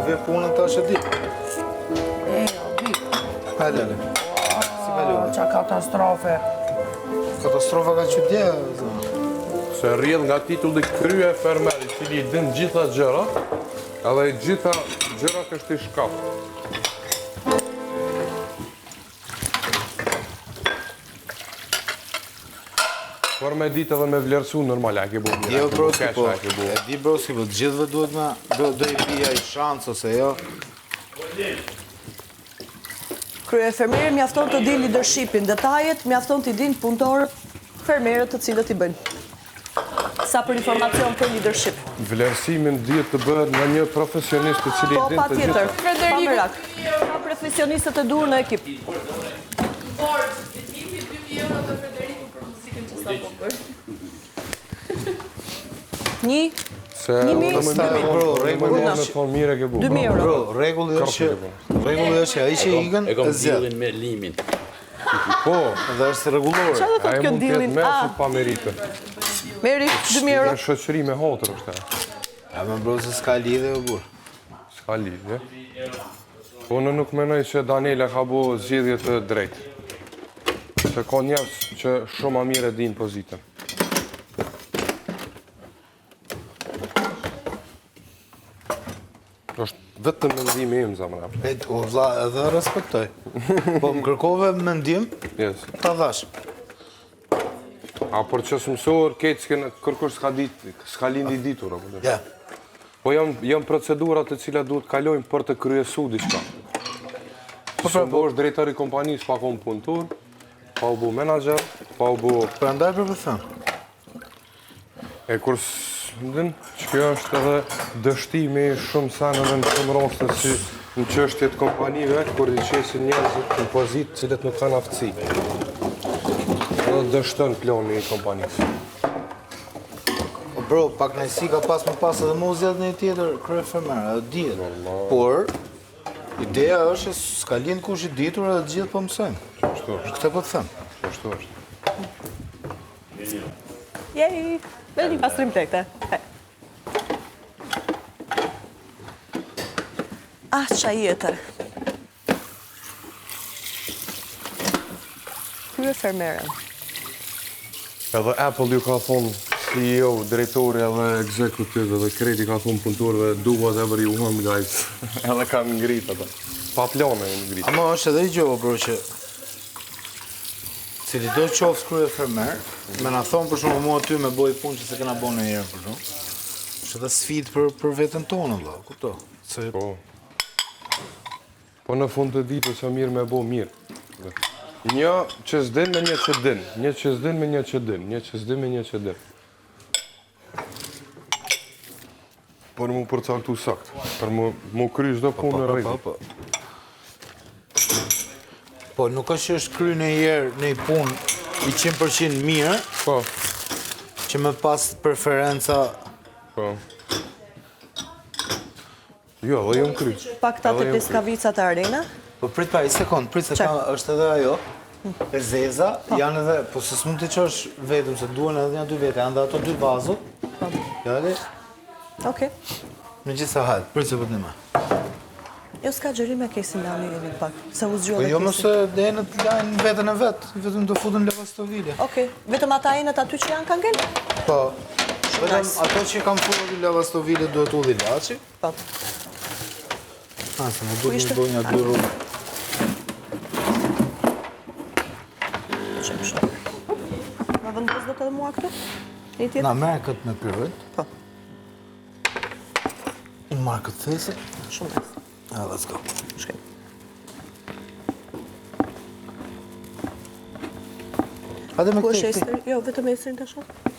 ve punën tash e di. Di. Hajde. Si kalon? Qa katastrofe. Katastrofa ka që dje, Se rrjedh nga titulli krye fermer, I cili I din gjitha gjëra, edhe I gjitha gjërat është I shkap. Por me ditë edhe me vlerësu normal, a ke bo mirë. jo bro, si po, e di bro, si po, gjithve duhet me, do I bia I shansë, ose jo. Krye fermeri mjafton të di leadershipin, detajet mjafton të din punëtorët fermerët të cilët I bëjnë. Sa për informacion për leadership. Vlerësimin duhet të bëhet nga një profesionist I cili Po, din pa të tjetër. gjitha. Pa merak. Ka profesionistët e duhur në ekip. Por, jemi 2.000 euro të Federiku për muzikën që sa po bërë. Se Një bro, regulli me thonë mire ke bu. 2.000 euro. Bro, regulli është që ai që ikën E kom e zjedh. dilin me limin. Po, Dhe është regullore. Qa do a thotë e kjo mund tjetë dilin? mesut pa merite. Meri, 2.000 euro. Në shoqëri me hotër është e. Ja me bro, se s'ka lidhe o burë. S'ka lidhje. Po në nuk menoj që Daniela ka bu zgjedhje të drejtë. Se ka njerëz që shumë ma mire din pozitën. është vetëm mendimi im, zamra. O vlla, edhe respektoj. Po më kërkove mendim, Yes. ta dhash. A për që së mësor, ketë s'kene kërkush s'ka lindi ditur. Apo, Ja. Po jam procedurat të cilat duhet kalojnë për të kryesu diçka. Po pra, po është drejtori I kompanisë, pa kom punëtor, pa u bu menager, pa u bu... Për ndaj për përthën. E kur s'ndin, që kjo është edhe dështimi shumë sanë edhe në shumë raste si në çështje të kompanive, kur I qesin njerëzit në pozitë cilët nuk kanë aftësi. Edhe dështën plani I kompanisë. O bro, pak nëjsi ka pas më pas edhe mu zjedh një tjetër krye fermer, edhe dihet. Por, ideja është se s'ka lind kush I ditur edhe gjithë po mësojmë. Kështu është, Këtë po të them. kështu është. Jej, dhe një pastrim të këte. Ah, qa jetër. Krye fermerën. Edhe Apple ju ka thonë CEO, drejtori edhe executive edhe kreti ka thonë punëtorëve do whatever you want guys. Edhe kanë ngrit ata. Pa plane e ngrit. Ama është edhe I gjohë, bro, që cili do qoftë krye fermer, me na thonë për shumë mua ty me boj punë që se kena bo në herë për shumë. është edhe sfidë për veten tonë, valla, kupto. Se Po. Po në fund të ditës është mirë me bo mirë. Një që s'din me një që din, një që s'din me një që din, një që s'din me një që din. Për mu përcaktu sakt, për mu kry çdo punë në rregull. Po, nuk është që është kry në herë në I punë I 100% mirë, Po, që me pas preferenca. po. Jo, dhe jam kry. Pak ta të piskavica të arena. Po prit pa, I sekund, prit se ka, është edhe ajo, e zeza, janë edhe, po se s'mund t'i qosh vetëm, se duhen edhe një dy vete, janë dhe ato dy vazot. Jale, Okej. në gjithë sa hajtë, prit se për një ma. Jo s'ka gjërime kesin lani jemi pak, se u zgjuar Po dhe jo kesin. mëse dejnë të lajnë vetën e vetë, vetëm të futën lavastovile. Okej, vetëm ata enët aty që janë kanë ngel? Po, vetëm ato që kam futur lavastovile duhet u dhilaci. Po. Se më duhet ishte? një bojnë dy rrugë. Qemë shumë. Ma vendos do të edhe mua këtu? Një tjetë? Na merë këtë me pyrët. Po. Unë marë këtë thesë. Shumë nice. Let's go. Shkej. Hajde me Ku është këtë. Ester? Jo, vetëm Esterin të shumë?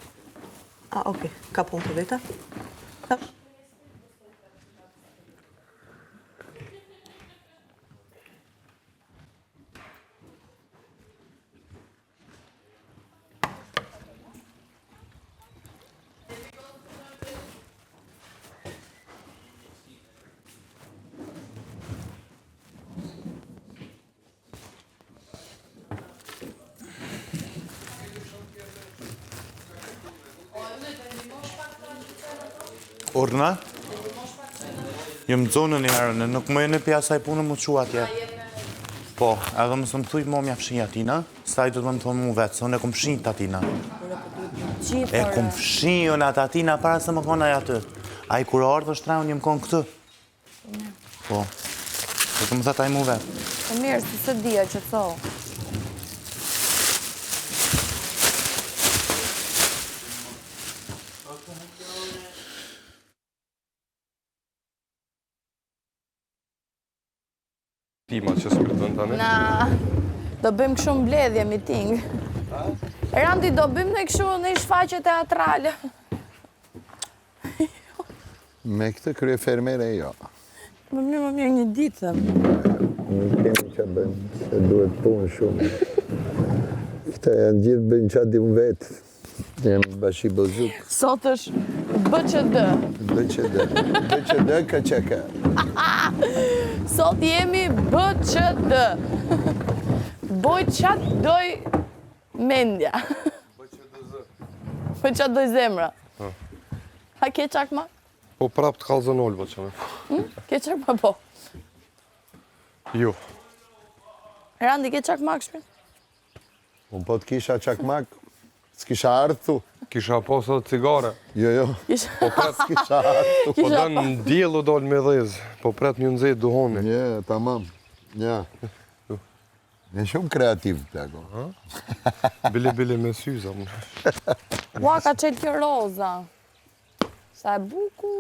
Ah, okej. Ka punë të veta? Tash? Urna? Jë më zonë një herë, nuk më e në pja saj punë më të qua atje. Po, edhe më së më thuj mo mja fshinja atina, saj do të më thonë mu vetë, se unë e kom fshinjë të atina. E kom fshinjë unë atë atina para se më kona aty. A i kur ardhë është tra, unë jem konë këtë. Po, do të më thë taj mu vetë. E mirë, si se dhja që të thonë. Tima që s'kërtën tani. Na, do bëjmë këshu mbledhje, miting. Randi, do bëjmë në këshu në shfaqe teatrale. Me këtë krye fermere jo. Më mirë një ditë. Nuk kemi që bëjmë, se duhet punë shumë. Këta janë gjithë bëjmë që adim vetë. Jemë Bashi Bozuk. Sot është BQD. BQD KQK. Sot jemi BQD. Boj qatë doj mendja. Boj qatë doj zemra. Ha ke qak ma? Po prap të kalzën olë, që me. Ke qak ma po? Jo. Randi, ke qak ma këshpin? Unë po të kisha qakmak, s'kisha ardhë. Kisha posë dhe cigare. Jo. Po pret s'kisha ardhë. Po dënë në djelë u dollë me dhezë. Po pret një nëzejt duhoni. Një, tamam. Një. Në shumë kreativ, plako. Bile me syza. Ua, ka qelë kjo roza. Sa e buku.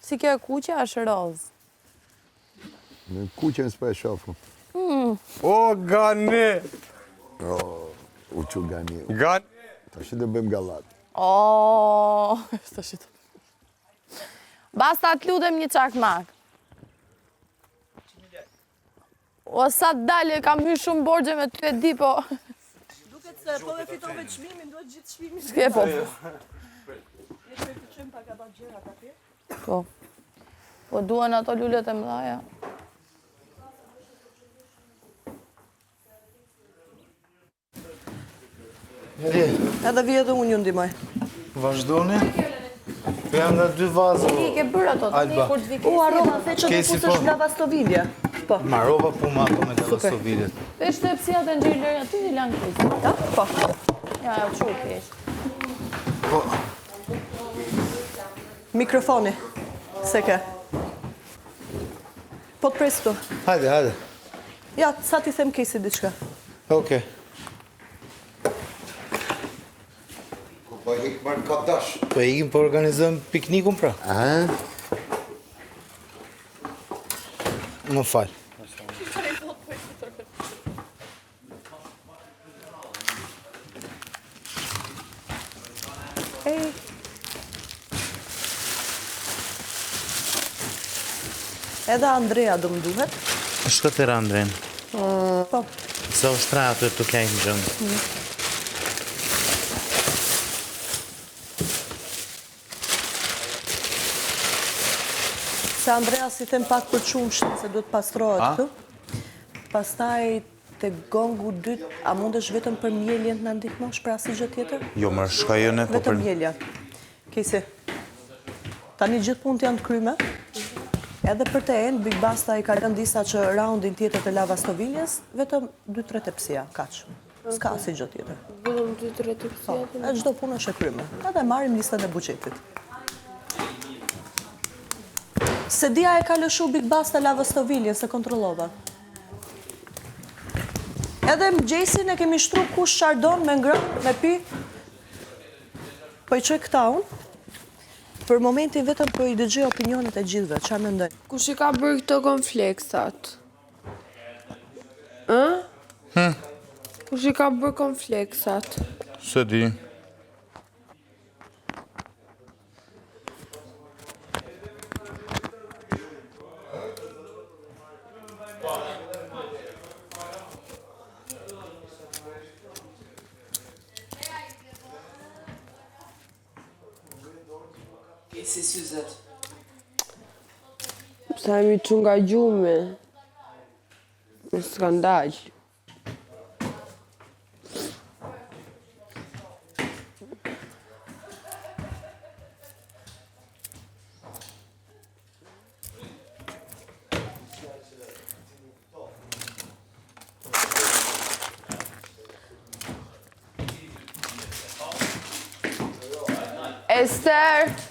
Si kjo e kuqja është rozë. Në kuqen s'po e shofu. O, gani! U që gani. Gani! Ta shi të bëjmë gallat. Basta të ludem një çakmak. O sa të dalë, kam hyrë shumë borgje me ty e di, po... Duket se po me fitove çmimin, duhet gjithë çmimin. S'ke po. Po. Po duan ato lullet e mëdhaja. Edhe vje dhe unë ju ndimoj. Vazhdoni. Jam nga 2 vazë. I ke bërë ato, të një kur të vike. Aroma, the që Kesi, të pusësh po. lavastovilje. Po. Marova pu ma ato me lavastoviljet. Vesh të epsia të ngjirë lërja ty i lanë krizë. Ja? Po. Ja, u qurë kesh. Po, Mikrofoni. Se ke. Po të presë këtu. hajde. Ja, sa ti them kesi diçka. Okej. Po hikë marë ka dash. Po ikim po organizojmë piknikun pra. Më falë. Ej. Edhe Andrea do më duhet. Shko të randrin, Po. se o shtra aty të kajnë gjëndë. Se Andrea si them pak për qumshin, se duhet pastrohet këtu. Pastaj te gongu dytë, a mundesh vetëm për mjeljen të na ndihmosh për asnjë gjë tjetër? Jo, më shkojën e po Vetëm për... mjelja. Kesi. Tani gjithë punët janë të kryme. Edhe për të enë, Big Basta i ka lënë disa që raundin tjetër të lavastoviljes, vetëm 2-3 tepsia, kaq. S'ka si gjë tjetër. Vetëm 2-3 tepsia. E çdo punë është e kryme. Edhe marrim listën e buxhetit. Se dia e ka lëshu Big Basta lavastoviljen, se kontrollova. Edhe mëngjesin e kemi shtru kush chardon me ngrënë, me pi. Po i çoj këta unë. Për momentin vetëm po i dëgjoj opinionet e gjithëve, çfarë mendojnë. Kush i ka bërë këto konfleksat? Kush i ka bërë konfleksat? Se di. Si syzet. Sa jemi që nga gjume. Me skandal. Ester!